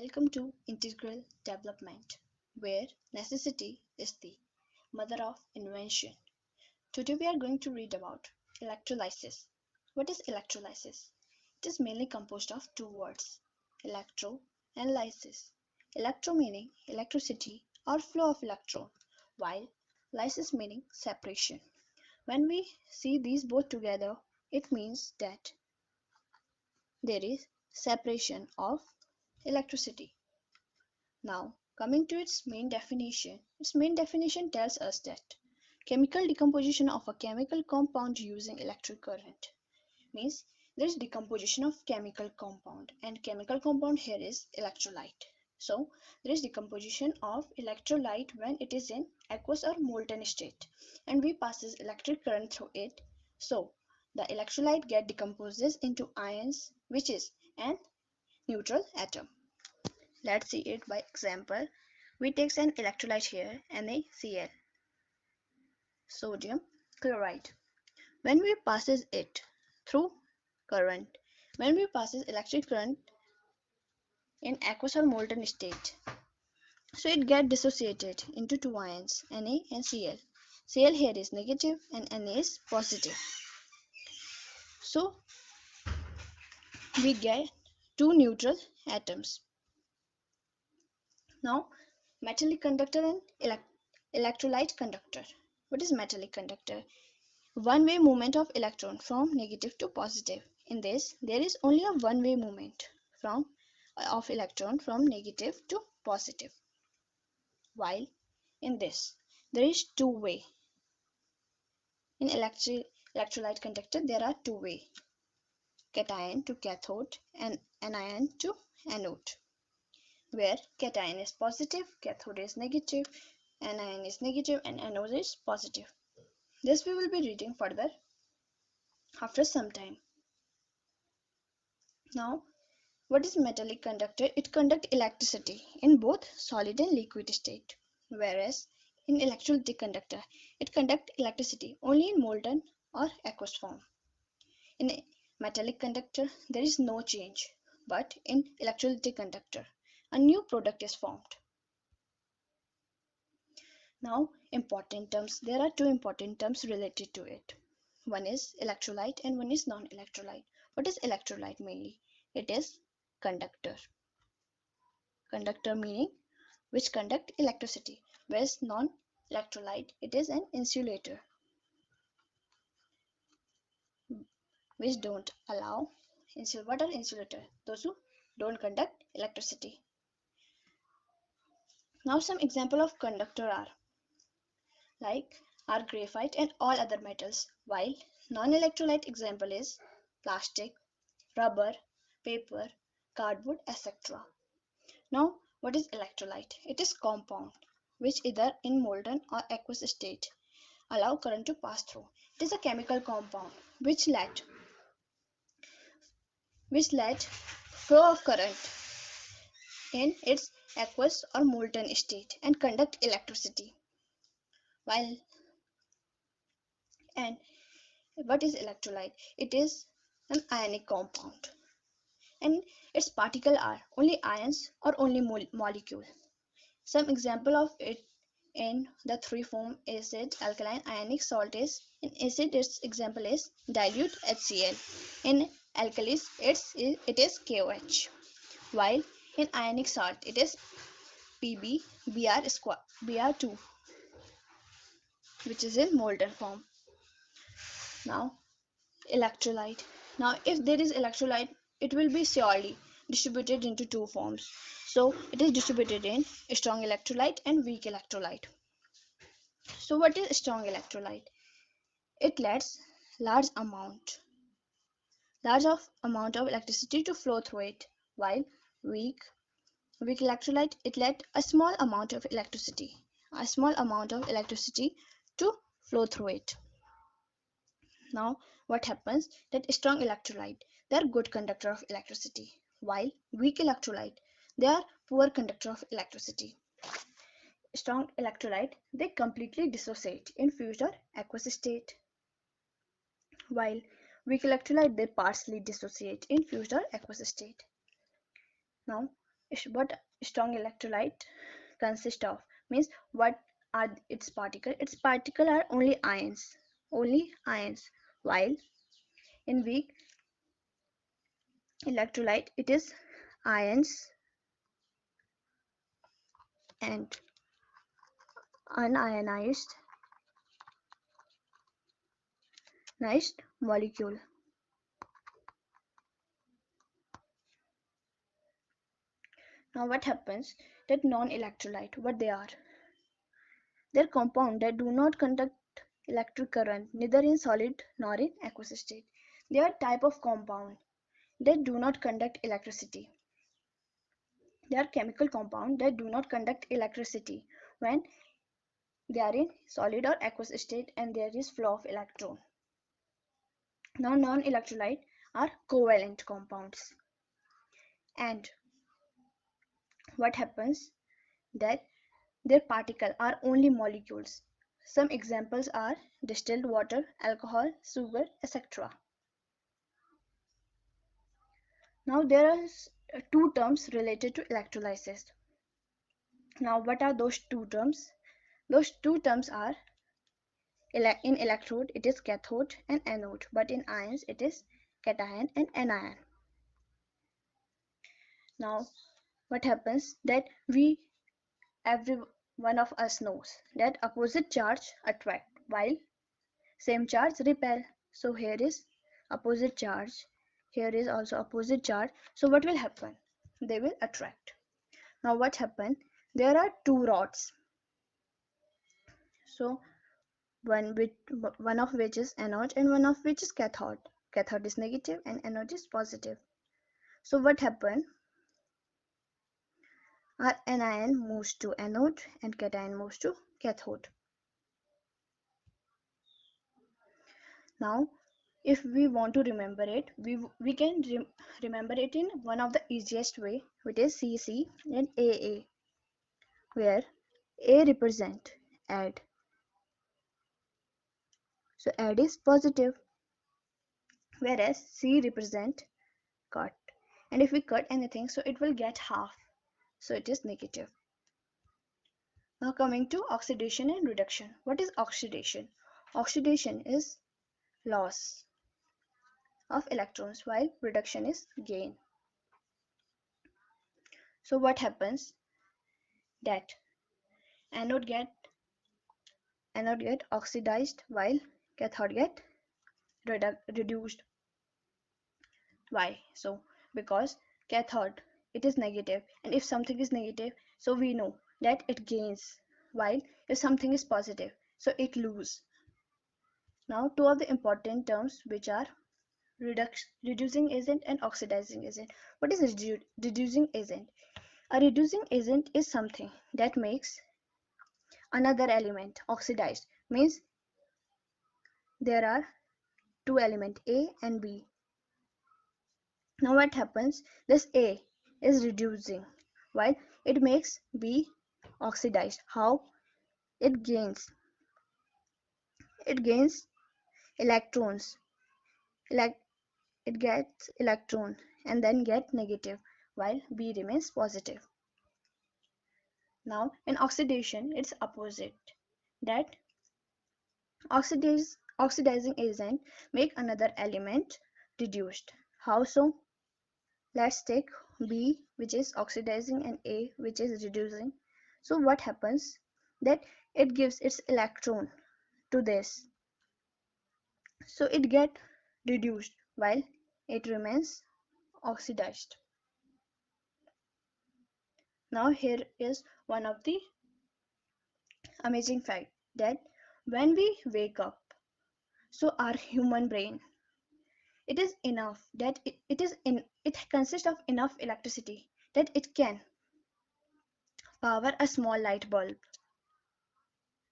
Welcome to Integral Development, where necessity is the mother of invention. Today we are going to read about electrolysis. What is electrolysis? It is mainly composed of two words, electro and lysis. Electro meaning electricity or flow of electron, while lysis meaning separation. When we see these both together, it means that there is separation of electricity. Now, coming to its main definition tells us that chemical decomposition of a chemical compound using electric current means there is decomposition of chemical compound, and chemical compound here is electrolyte. So, there is decomposition of electrolyte when it is in aqueous or molten state, and we passes electric current through it. So, the electrolyte get decomposes into ions, which is an neutral atom. Let's see it by example. We take an electrolyte here, NaCl, sodium chloride. When we passes it through current, when we passes electric current in aqueous or molten state, so it get dissociated into two ions, Na and Cl. Cl here is negative and Na is positive. So we get two neutral atoms. Now, metallic conductor and electrolyte conductor. What is metallic conductor? One-way movement of electron from negative to positive. In this, there is only a one-way movement of electron from negative to positive. While in this, there is two-way. In electrolyte conductor, there are two-way. Cation to cathode and anion to anode. Where cation is positive, cathode is negative, anion is negative, and anode is positive. This we will be reading further after some time. Now, what is metallic conductor? It conducts electricity in both solid and liquid state, whereas in electrolytic conductor, it conducts electricity only in molten or aqueous form. In a metallic conductor, there is no change, but in electrolytic conductor, a new product is formed. Now, important terms. There are two important terms related to it. One is electrolyte and one is non-electrolyte. What is electrolyte mainly? It is conductor. Conductor meaning which conduct electricity, whereas non-electrolyte, it is an insulator which don't allow what are insulator? Those who don't conduct electricity. Now some example of conductor are like are graphite and all other metals, while non-electrolyte example is plastic, rubber, paper, cardboard, etc. Now, what is electrolyte? It is compound which either in molten or aqueous state allow current to pass through. It is a chemical compound which let flow of current in its aqueous or molten state and conduct electricity. While and what is electrolyte? It is an ionic compound and its particles are only ions or only molecules. Some example of it in the three form acid, alkaline, ionic, salt is in acid its example is dilute HCl. In alkalis it is KOH. While in ionic salt it is Pb Br2 which is in molten form. Now electrolyte. Now if there is electrolyte it will be surely distributed into two forms. So it is distributed in strong electrolyte and weak electrolyte. So what is strong electrolyte? It lets large amount of electricity to flow through it, while weak electrolyte it let a small amount of electricity to flow through it. Now what happens that strong electrolyte they are good conductor of electricity, while weak electrolyte they are poor conductor of electricity. Strong electrolyte they completely dissociate in fused or aqueous state, while weak electrolyte they partially dissociate in fused or aqueous state. Now what strong electrolyte consist of, means what are its particles. Its particles are only ions, while in weak electrolyte it is ions and unionized molecule. Now what happens that non-electrolyte, what they are? They're compounds that do not conduct electric current neither in solid nor in aqueous state. They are type of compound that do not conduct electricity. They are chemical compound that do not conduct electricity when they are in solid or aqueous state and there is flow of electron. Now non-electrolyte are covalent compounds. And what happens that their particles are only molecules. Some examples are distilled water, alcohol, sugar, etc. Now there are two terms related to electrolysis. Now what are those two terms? Those two terms are, in electrode it is cathode and anode, but in ions it is cation and anion. Now what happens that every one of us knows that opposite charge attract while same charge repel. So here is opposite charge, here is also opposite charge. So what will happen? They will attract. Now what happened? There are two rods. So one of which is anode and one of which is cathode. Cathode is negative and anode is positive. So what happened? Our anion moves to anode and cation moves to cathode. Now if we want to remember it, we can remember it in one of the easiest way, which is CC and AA, where A represent add. So add is positive, whereas C represent cut. And if we cut anything, so it will get half. So it is negative. Now coming to oxidation and reduction. What is oxidation? Oxidation is loss of electrons while reduction is gain. So what happens? That anode get oxidized while cathode get reduced. Why? So because cathode it is negative, and if something is negative, so we know that it gains, while if something is positive, so it lose. Now two of the important terms, which are reducing agent and oxidizing agent. What is reducing agent? A reducing agent is something that makes another element oxidized, means there are two elements A and B. Now what happens? This A is reducing while it makes B oxidized. How? It gains electrons. It gets electron and then get negative while B remains positive. Now in oxidation it's opposite, that oxidizing agent make another element reduced. How so? Let's take B, which is oxidizing, and A, which is reducing. So what happens? That it gives its electron to this. So it get reduced while it remains oxidized. Now here is one of the amazing fact, that when we wake up, so our human brain, it is enough that it consists of enough electricity that it can power a small light bulb.